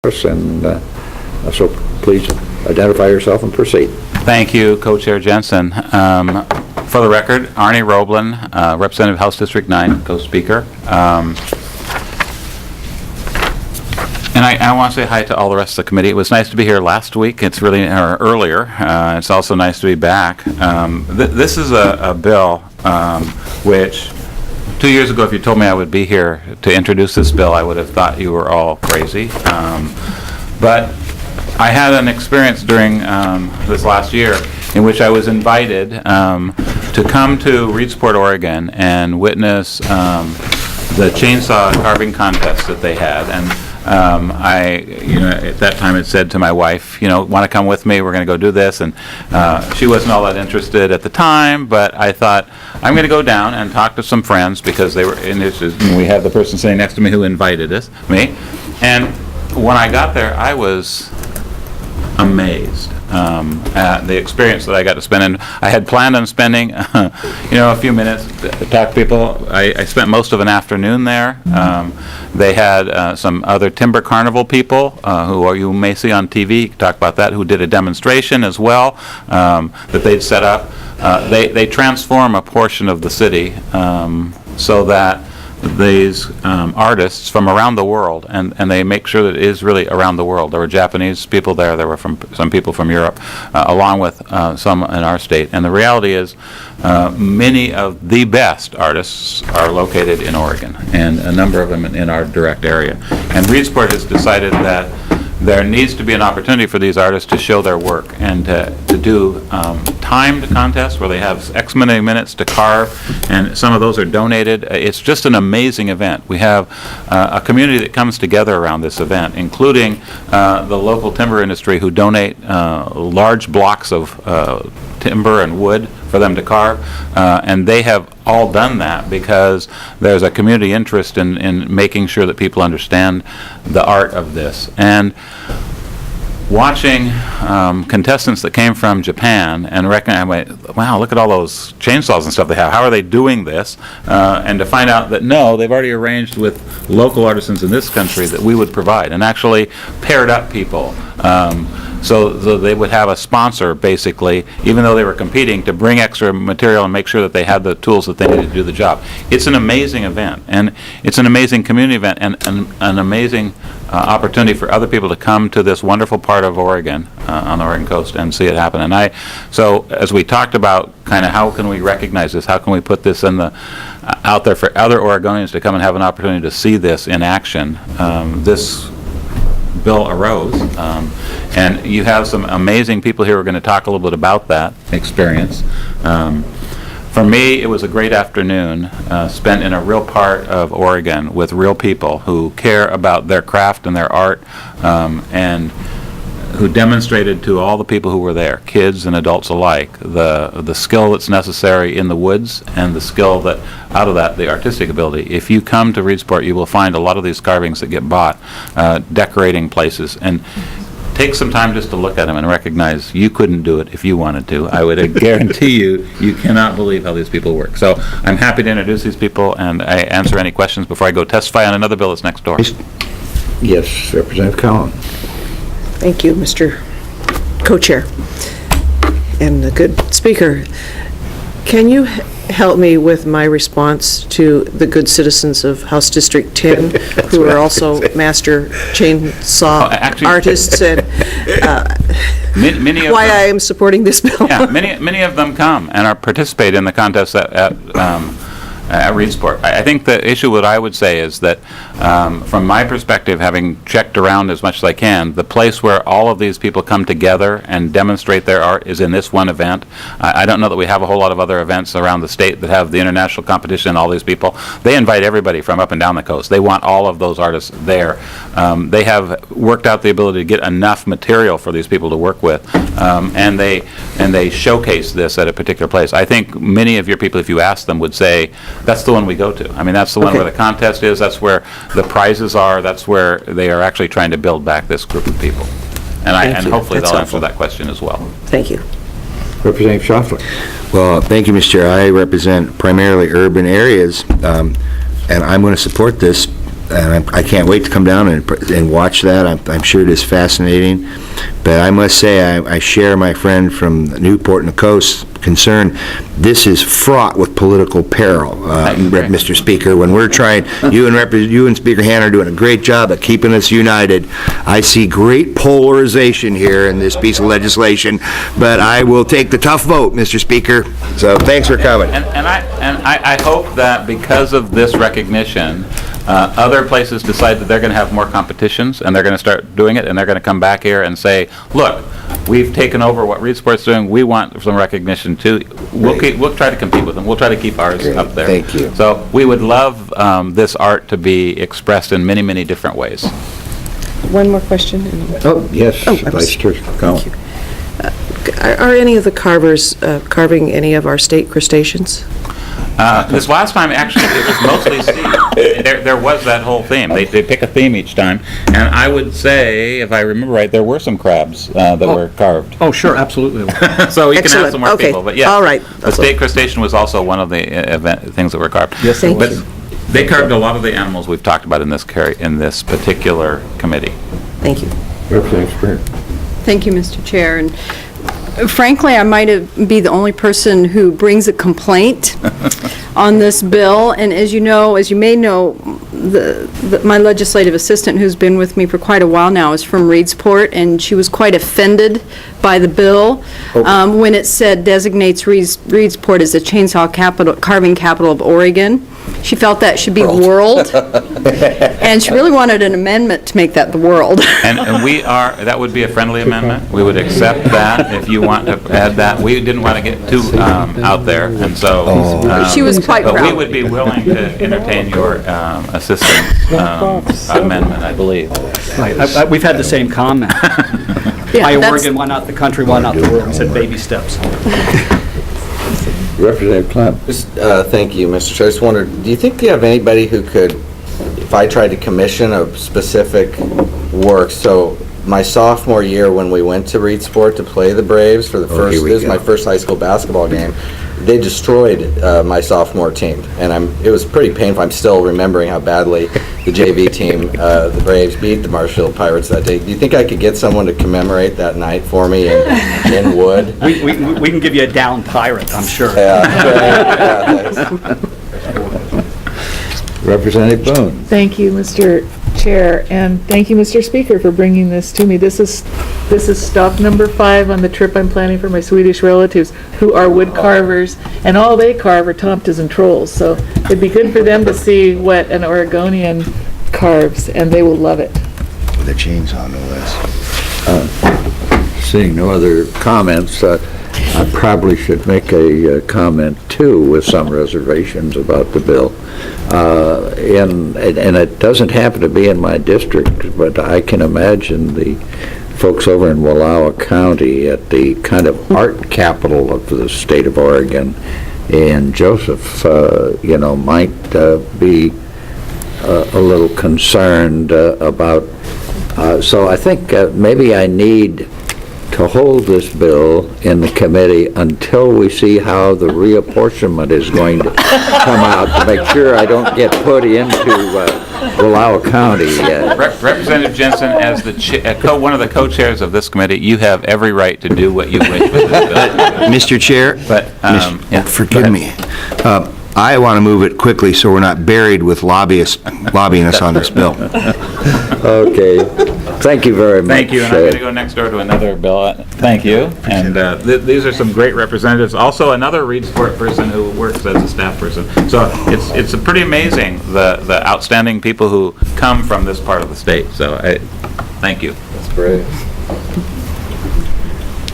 And so please identify yourself and proceed. Thank you, Co-Chair Jensen. For the record, Arnie Roblan, Representative House District 9, Co-Speaker. And I want to say hi to all the rest of the committee. It was nice to be here last week. It's really earlier. It's also nice to be back. This is a bill which 2 years ago, if you told me I would be here to introduce this bill, I would have thought you were all crazy. But I had an experience during this last year in which I was invited to come to Reedsport, Oregon, and witness the chainsaw carving contest that they had. And at that time, had said to my wife, want to come with me? We're going to go do this. And she wasn't all that interested at the time, but I thought, I'm going to go down and talk to some friends because they were in this. We had the person sitting next to me who invited me. And when I got there, I was amazed at the experience that I got to spend. And I had planned on spending, a few minutes to talk to people. I spent most of an afternoon there. They had some other Timber Carnival people who you may see on TV, talk about that, who did a demonstration as well that they'd set up. They transform a portion of the city so that these artists from around the world, and they make sure that it is really around the world. There were Japanese people there, there were some people from Europe, along with some in our state. And the reality is many of the best artists are located in Oregon, and a number of them in our direct area. And Reedsport has decided that there needs to be an opportunity for these artists to show their work and to do timed contests where they have X many minutes to carve, and some of those are donated. It's just an amazing event. We have a community that comes together around this event, including the local timber industry who donate large blocks of timber and wood for them to carve, and they have all done that because there's a community interest in making sure that people understand the art of this. And watching contestants that came from Japan and wow, look at all those chainsaws and stuff they have. How are they doing this? And to find out that no, they've already arranged with local artisans in this country that we would provide, and actually paired up people. So they would have a sponsor, basically, even though they were competing, to bring extra material and make sure that they had the tools that they needed to do the job. It's an amazing event, and it's an amazing community event, and an amazing opportunity for other people to come to this wonderful part of Oregon, on the Oregon coast, and see it happen. And so as we talked about kind of how can we recognize this, how can we put this out there for other Oregonians to come and have an opportunity to see this in action, this bill arose, and you have some amazing people here who are going to talk a little bit about that experience. For me, it was a great afternoon spent in a real part of Oregon with real people who care about their craft and their art, and who demonstrated to all the people who were there, kids and adults alike, the skill that's necessary in the woods, and the skill that, out of that, the artistic ability. If you come to Reedsport, you will find a lot of these carvings that get bought, decorating places, and take some time just to look at them and recognize you couldn't do it if you wanted to. I would guarantee you cannot believe how these people work. So I'm happy to introduce these people, and I answer any questions before I go testify on another bill that's next door. Yes, Representative Cowan. Thank you, Mr. Co-Chair and the good speaker. Can you help me with my response to the good citizens of House District 10 who are also master chainsaw artists, and many of why them, I am supporting this bill? Yeah, many of them come and participate in the contest at Reedsport. I think the issue, what I would say is that from my perspective, having checked around as much as I can, the place where all of these people come together and demonstrate their art is in this one event. I don't know that we have a whole lot of other events around the state that have the international competition and all these people. They invite everybody from up and down the coast. They want all of those artists there. They have worked out the ability to get enough material for these people to work with, and they showcase this at a particular place. I think many of your people, if you ask them, would say, that's the one we go to. I mean, that's the one where the contest is, that's where the prizes are, that's where they are actually trying to build back this group of people. And hopefully they'll answer that question as well. Thank you. Representative Shoffler. Well, thank you, Mr. Chair. I represent primarily urban areas, and I'm going to support this and I can't wait to come down and watch that. I'm sure it is fascinating. But I must say, I share my friend from Newport and the Coast concern. This is fraught with political peril, Mr. Speaker. When we're trying, you and Speaker Hanna are doing a great job at keeping us united. I see great polarization here in this piece of legislation, but I will take the tough vote, Mr. Speaker. So thanks for coming. And I hope that because of this recognition, other places decide that they're going to have more competitions, and they're going to start doing it, and they're going to come back here and say, look, we've taken over what Reedsport's doing, we want some recognition too. We'll try to compete with them, we'll try to keep ours up there. Thank you. So we would love this art to be expressed in many, many different ways. One more question. Oh, yes, Oh, Vice Chair Collins. Are any of the carvers carving any of our state crustaceans? This last time, actually, it was mostly Steve. There was that whole theme. They pick a theme each time, and I would say, if I remember right, there were some crabs that were carved. Oh, sure, absolutely. So you can Excellent. ask some more Okay. people, but yeah. All right. The state crustacean was also one of the things that were carved. Yes, Thank But you. they carved a lot of the animals we've talked about in this particular committee. Thank you. Representative Spear. Thank you, Mr. Chair. And frankly, I might be the only person who brings a complaint on this bill. And as you may know, my legislative assistant, who's been with me for quite a while now, is from Reedsport, and she was quite offended by the bill when it said designates Reedsport as the chainsaw carving capital of Oregon. She felt that should be world, and she really wanted an amendment to make that the world. And that would be a friendly amendment. We would accept that if you want to add that. We didn't want to get too out there, and so. She was quite But we proud. would be willing to entertain your assistance amendment, I believe. Right, we've had the same comment. Yeah, Why that's- Oregon, why not the country, why not the world? We said baby steps. Representative Clem. Thank you, Mr. Chair. I just wondered, do you think you have anybody who could, if I tried to commission a specific work, so my sophomore year when we went to Reedsport to play the Braves for the first, here we this is my go. first high school basketball game, they destroyed my sophomore team, and it was pretty painful. I'm still remembering how badly the JV team, the Braves, beat the Marshfield Pirates that day. Do you think I could get someone to commemorate that night for me in wood? We can give you a down pirate, I'm sure. Yeah, thanks. Representative Boone. Thank you, Mr. Chair, and thank you, Mr. Speaker, for bringing this to me. This is stop number 5 on the trip I'm planning for my Swedish relatives, who are wood carvers, and all they carve are tomtas and trolls. So it'd be good for them to see what an Oregonian carves, and they will love it. With a chainsaw, no less. Seeing no other comments, I probably should make a comment too with some reservations about the bill. And it doesn't happen to be in my district, but I can imagine the folks over in Wallowa County at the kind of art capital of the state of Oregon, and Joseph, might be a little concerned about. So I think maybe I need to hold this bill in the committee until we see how the reapportionment is going to come out, to make sure I don't get put into Wallowa County. Representative Jensen, as one of the co-chairs of this committee, you have every right to do what you wish with this bill. Mr. Chair, But, yeah, forgive go me. I want to move it quickly so we're not buried with lobbyists lobbying us on this bill. Okay, thank you very much. Thank you, and I'm going to go next door to another bill. Thank you. And these are some great representatives. Also, another Reedsport person who works as a staff person. So it's pretty amazing, the outstanding people who come from this part of the state. So thank you. That's great.